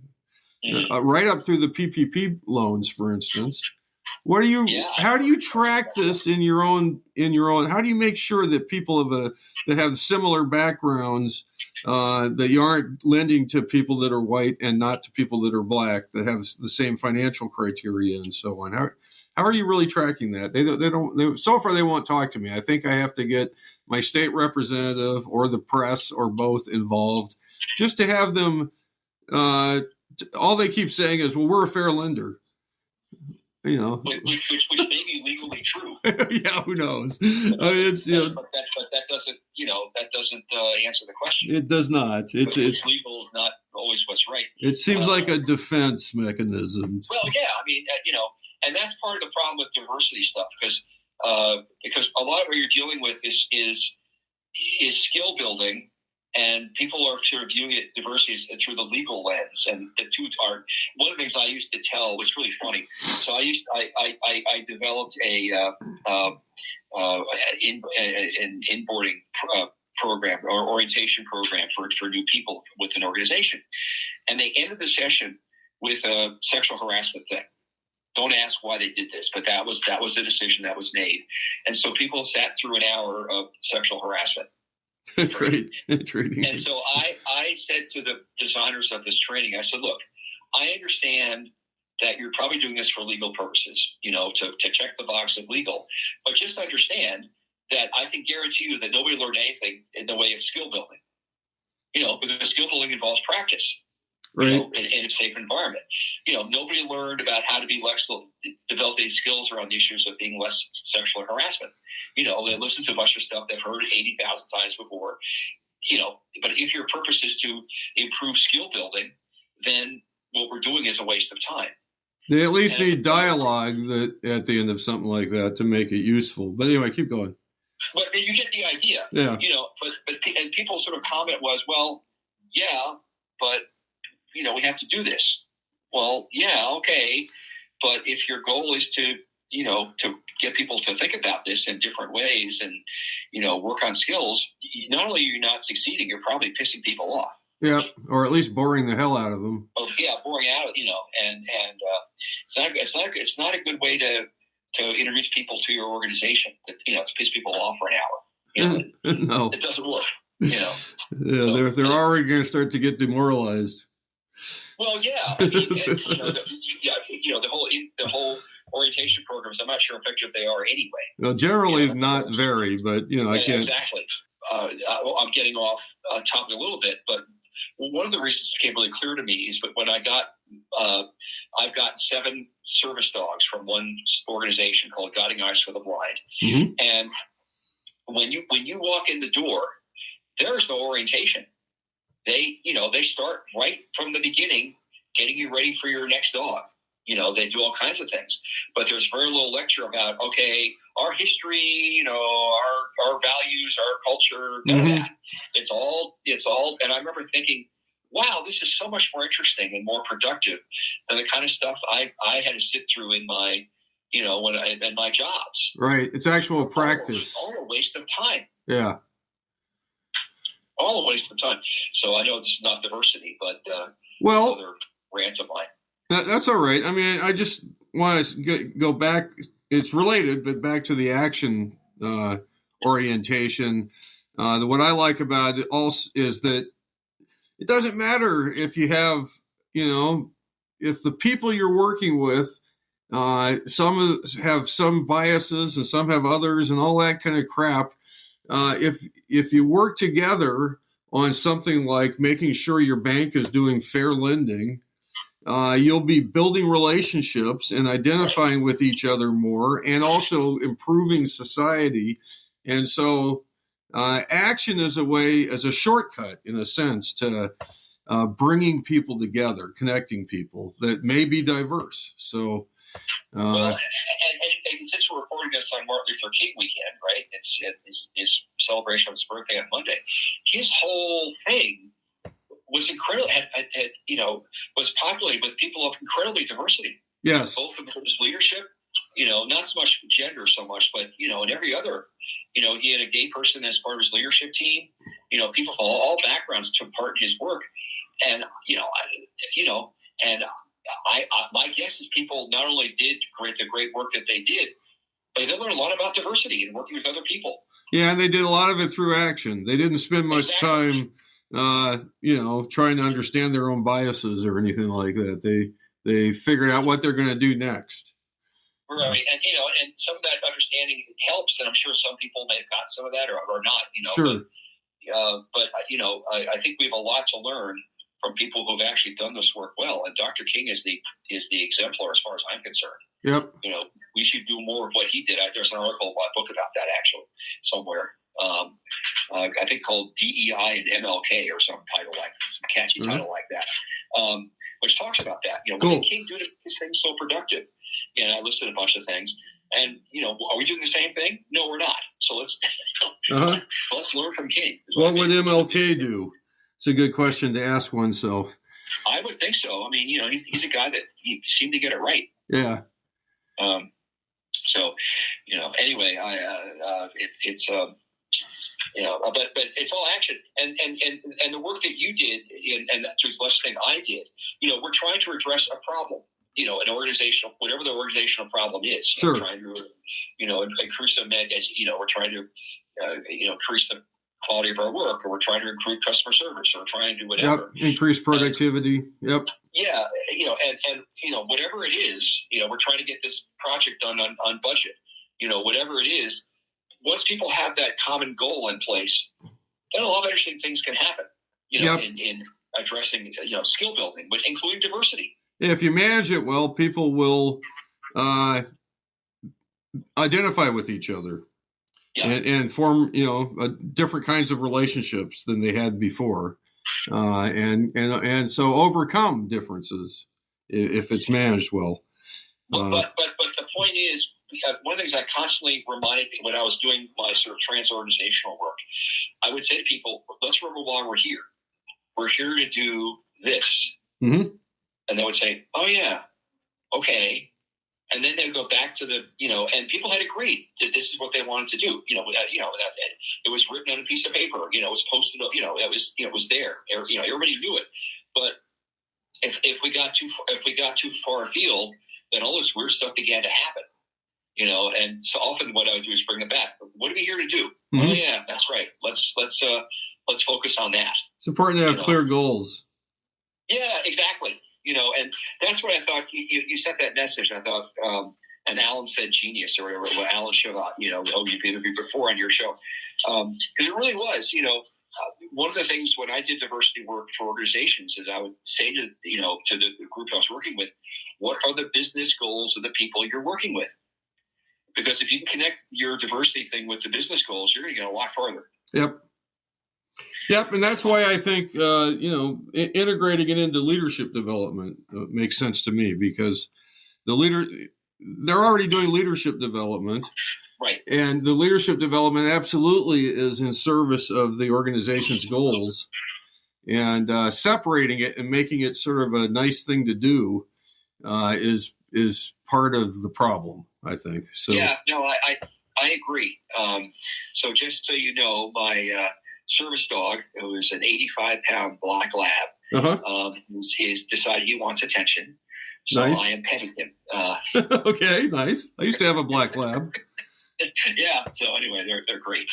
right up through the PPP loans, for instance. How do you track this in your own, how do you make sure that people that have similar backgrounds, that you aren't lending to people that are white and not to people that are black, that have the same financial criteria and so on? How are you really tracking that? So far they won't talk to me. I think I have to get my state representative or the press or both involved, just to have them, all they keep saying is, well, we're a fair lender. Which may be legally true. Yeah, who knows? I mean, but that doesn't answer the question. It does not. It's legal is not always what's right. It seems like a defense mechanism. Well, yeah, I mean, and that's part of the problem with diversity stuff, because a lot of what you're dealing with is skill building. And people are sort of viewing it, diversity, through the legal lens, and the two are. One of the things I used to tell was really funny. So I developed an inboarding program or orientation program for new people with an organization, and they ended the session with a sexual harassment thing. Don't ask why they did this, but that was the decision that was made, and so people sat through an hour of sexual harassment. Great training. And so I said to the designers of this training, I said, look, I understand that you're probably doing this for legal purposes, to check the box of legal, but just understand that I can guarantee you that nobody learned anything in the way of skill building, because skill building involves practice. right. In a safe environment. Nobody learned about how to be develop these skills around the issues of being less sexual harassment. They listened to a bunch of stuff they've heard 80,000 times before. But if your purpose is to improve skill building, then what we're doing is a waste of time. They at least need dialogue that at the end of something like that to make it useful. But anyway, keep going. But you get the idea. Yeah. And people's sort of comment was, well, yeah, but we have to do this. Well, yeah, okay, but if your goal is to get people to think about this in different ways and work on skills, not only are you not succeeding, you're probably pissing people off. Yeah, or at least boring the hell out of them. Oh yeah, boring out, and it's not a good way to introduce people to your organization. To piss people off for an hour. No, it doesn't work. Yeah, they're already going to start to get demoralized. Well, yeah, I mean, the whole orientation programs. I'm not sure how effective they are anyway. Well, generally not very, but I can't exactly. I'm getting off topic a little bit, but one of the reasons it became really clear to me is that when I've got 7 service dogs from one organization called Guiding Eyes for the Blind, mm-hmm. and when you walk in the door, there's no orientation. They start right from the beginning, getting you ready for your next dog. They do all kinds of things, but there's very little lecture about, okay, our history, our values, our culture, none mm-hmm. of that. It's all, and I remember thinking, wow, this is so much more interesting and more productive than the kind of stuff I had to sit through in my, in my jobs. Right. It's actual practice. All a waste of time. Yeah. All a waste of time. So I know this is not diversity, but other rants of mine. That's all right. I mean, I just want to go back. It's related, but back to the action orientation. What I like about it also is that it doesn't matter if you have, if the people you're working with, some have some biases and some have others and all that kind of crap. If you work together on something like making sure your bank is doing fair lending, you'll be building relationships and identifying with each other more and also improving society. And so action is a shortcut in a sense to bringing people together, connecting people that may be diverse. So, and since we're recording this on Martin Luther King weekend, right? It's his celebration of his birthday on Monday. His whole thing was incredible. Was populated with people of incredibly diversity. Yes, both of his leadership. Not so much gender, so much, but in every other. He had a gay person as part of his leadership team. People from all backgrounds took part in his work, and my guess is people not only did the great work that they did, but they learned a lot about diversity and working with other people. Yeah, and they did a lot of it through action. They didn't spend much time, trying to understand their own biases or anything like that. They figured out what they're going to do next. Right, and some of that understanding helps, and I'm sure some people may have got some of that or not. Sure. But I think we have a lot to learn from people who've actually done this work well, and Dr. King is the exemplar as far as I'm concerned. Yep. We should do more of what he did. There's an article, a book about that actually somewhere. I think called DEI and MLK or some title some catchy title like that, which talks about that. What did King do to make this thing so productive? And I listed a bunch of things. And are we doing the same thing? No, we're not. So let's learn from King. What would MLK do? It's a good question to ask oneself. I would think so. I mean, he's a guy that he seemed to get it right. Yeah. So, anyway, but it's all action, and the work that you did, and to the less thing I did, we're trying to address a problem. An organizational, whatever the organizational problem is. Sure. We're trying to, increase the we're trying to, increase the quality of our work, or we're trying to improve customer service, or we're trying to do whatever. Yep. Increase productivity. Yep. Yeah. And whatever it is, we're trying to get this project done on budget. Whatever it is, once people have that common goal in place, then a lot of interesting things can happen. Yep. addressing skill building, but including diversity. If you manage it well, people will identify with each other. Yeah. And form, different kinds of relationships than they had before, and so overcome differences if it's managed well. But the point is, one of the things I constantly reminded people when I was doing my sort of trans-organizational work, I would say to people, let's remember why we're here. We're here to do this. Mm-hmm. And they would say, oh, yeah, okay. And then they'd go back to and people had agreed that this is what they wanted to do. It was written on a piece of paper. It was posted. It was there. Everybody knew it. But if we got too far afield, then all this weird stuff began to happen. And so often what I would do is bring it back. What are we here to do? Mm-hmm. Oh yeah, that's right. Let's focus on that. It's important to have clear goals. Yeah, exactly. And that's what I thought. You sent that message. I thought, and Alan said genius or whatever. Well, Alan Shavat, you've interviewed before on your show, because it really was. One of the things when I did diversity work for organizations is I would say to the group I was working with, what are the business goals of the people you're working with? Because if you can connect your diversity thing with the business goals, you're going to get a lot farther. Yep, and that's why I think integrating it into leadership development makes sense to me, because they're already doing leadership development, right? And the leadership development absolutely is in service of the organization's goals, and separating it and making it sort of a nice thing to do is part of the problem, I think. So yeah, no, I agree. So just so you know, my service dog, who is an 85-pound black lab, he's decided he wants attention. So nice. I am petting him. Okay, nice. I used to have a black lab. Yeah. So anyway, they're great.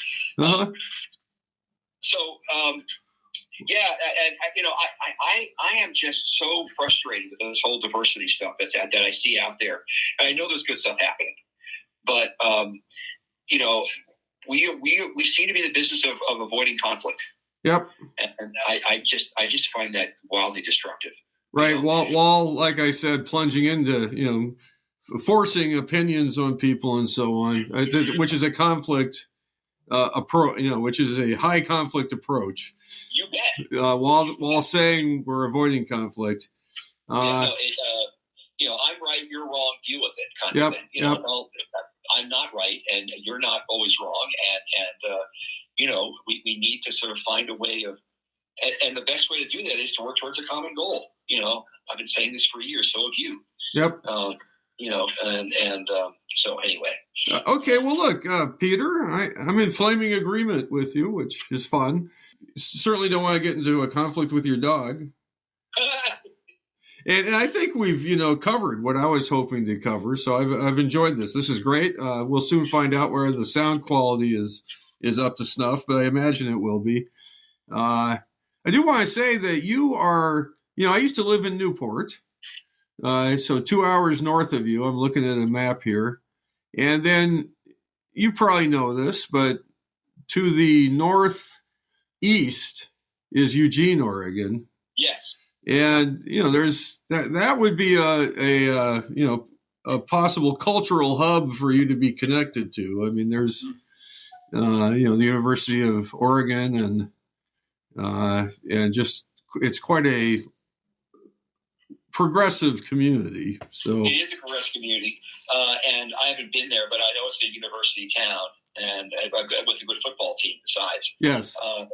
So yeah, and I am just so frustrated with this whole diversity stuff that I see out there. And I know there's good stuff happening, but we seem to be in the business of avoiding conflict. Yep. And I just find that wildly destructive. Right. While like I said, plunging into forcing opinions on people and so on, which is a conflict approach. Which is a high conflict approach. You bet. While saying we're avoiding conflict. I'm right, you're wrong. Deal with it, kind of thing. I'm not right, and you're not always wrong, and we need to sort of find a way of, and the best way to do that is to work towards a common goal. I've been saying this for years, so have you. Yep. So anyway. Okay, well, look, Peter, I'm in flaming agreement with you, which is fun. Certainly don't want to get into a conflict with your dog. And I think we've, covered what I was hoping to cover. So I've enjoyed this. This is great. We'll soon find out where the sound quality is up to snuff, but I imagine it will be. I do want to say that you are, I used to live in Newport. So 2 hours north of you. I'm looking at a map here. And then you probably know this, but to the northeast is Eugene, Oregon. Yes. And there's that would be a possible cultural hub for you to be connected to. I mean, there's the University of Oregon, and just it's quite a progressive community. So it is a progressive community, and I haven't been there, but I know it's a university town, and with a good football team besides. Yes. So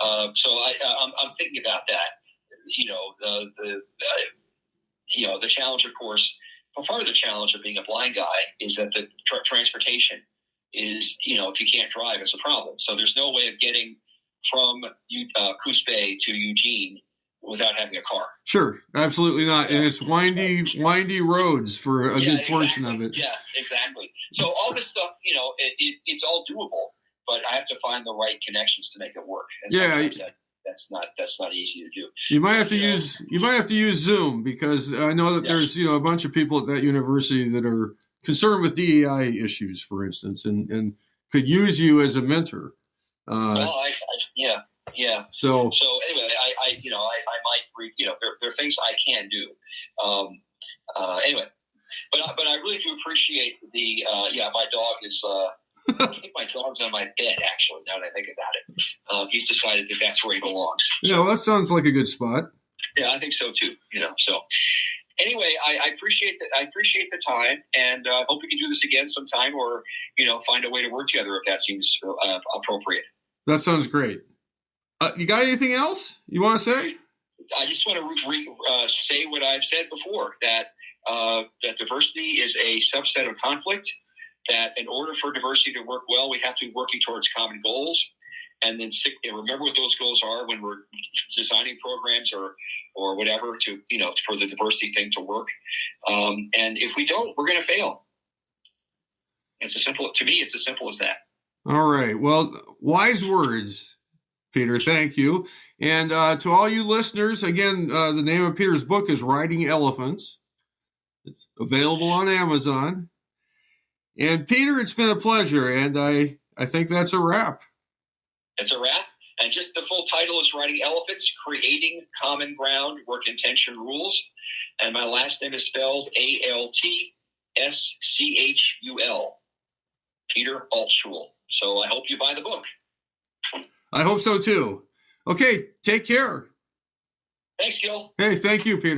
I'm thinking about that. The challenge, of course, part of the challenge of being a blind guy is that the transportation is, if you can't drive, it's a problem. So there's no way of getting from Coos Bay to Eugene without having a car. Sure, absolutely not. And it's windy roads for a good portion of it. Yeah, exactly. So all this stuff, it's all doable, but I have to find the right connections to make it work. And that's not easy to do. You might have to use Zoom, because I know that there's a bunch of people at that university that are concerned with DEI issues, for instance, and could use you as a mentor. Well, Yeah. So anyway, I might read, there are things I can do. Anyway, but I really do appreciate the, my dog is, I think my dog's on my bed, actually, now that I think about it. He's decided that that's where he belongs. Yeah, well, that sounds like a good spot. Yeah, I think so too. So anyway, I appreciate that. I appreciate the time, and hope we can do this again sometime, or find a way to work together if that seems appropriate. That sounds great. You got anything else you want to say? I just want to say what I've said before, that diversity is a subset of conflict. That in order for diversity to work well, we have to be working towards common goals, and then remember what those goals are when we're designing programs or whatever to for the diversity thing to work. And if we don't, we're going to fail. It's as simple as that. All right. Well, wise words, Peter. Thank you. And to all you listeners, again, the name of Peter's book is Riding Elephants. It's available on Amazon. And Peter, it's been a pleasure, and I think that's a wrap. It's a wrap. And just the full title is Riding Elephants, Creating Common Ground Where Contention Rules. And my last name is spelled Altschul. Peter Altschul. So I hope you buy the book. I hope so too. Okay, take care. Thanks, Gil. Hey, thank you, Peter.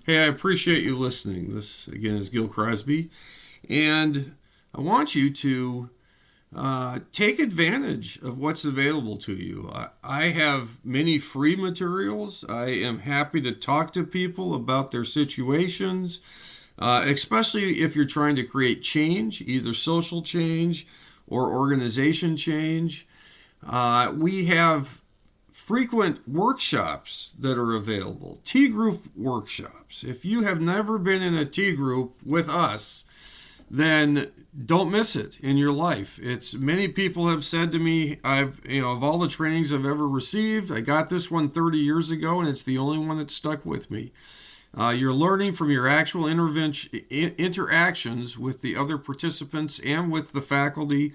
Hey, I appreciate you listening. This, again, is Gil Crosby. And I want you to take advantage of what's available to you. I have many free materials. I am happy to talk to people about their situations, especially if you're trying to create change, either social change or organization change. We have frequent workshops that are available, T group workshops. If you have never been in a T group with us, then don't miss it in your life. Many people have said to me, of all the trainings I've ever received, I got this one 30 years ago, and it's the only one that stuck with me. You're learning from your actual interactions with the other participants and with the faculty.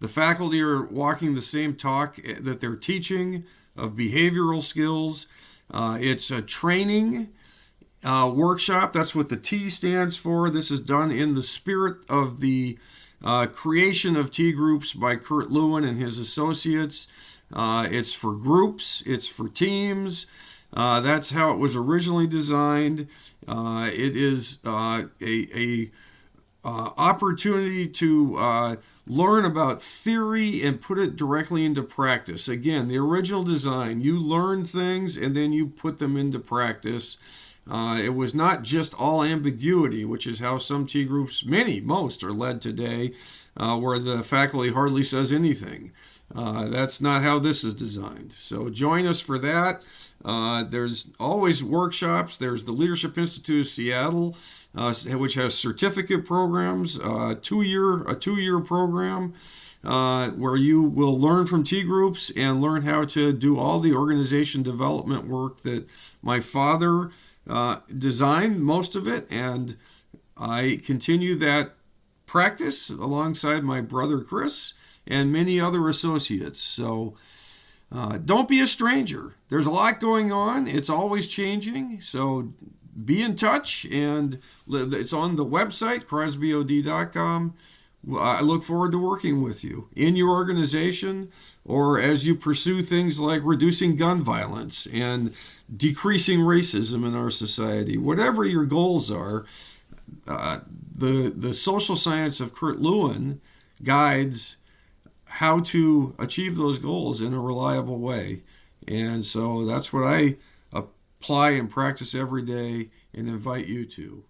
The faculty are walking the same talk that they're teaching of behavioral skills. It's a training workshop. That's what the T stands for. This is done in the spirit of the creation of T groups by Kurt Lewin and his associates. It's for groups. It's for teams. That's how it was originally designed. It is a opportunity to learn about theory and put it directly into practice. Again, the original design, you learn things and then you put them into practice. It was not just all ambiguity, which is how some T groups, most are led today, where the faculty hardly says anything. That's not how this is designed. So join us for that. There's always workshops. There's the Leadership Institute of Seattle, which has certificate programs, a two-year program where you will learn from T groups and learn how to do all the organization development work that my father designed, most of it, and I continue that practice alongside my brother Chris and many other associates. So don't be a stranger. There's a lot going on. It's always changing. So be in touch, and it's on the website, crosbyod.com. I look forward to working with you in your organization or as you pursue things like reducing gun violence and decreasing racism in our society. Whatever your goals are, the social science of Kurt Lewin guides how to achieve those goals in a reliable way. And so that's what I apply and practice every day and invite you to.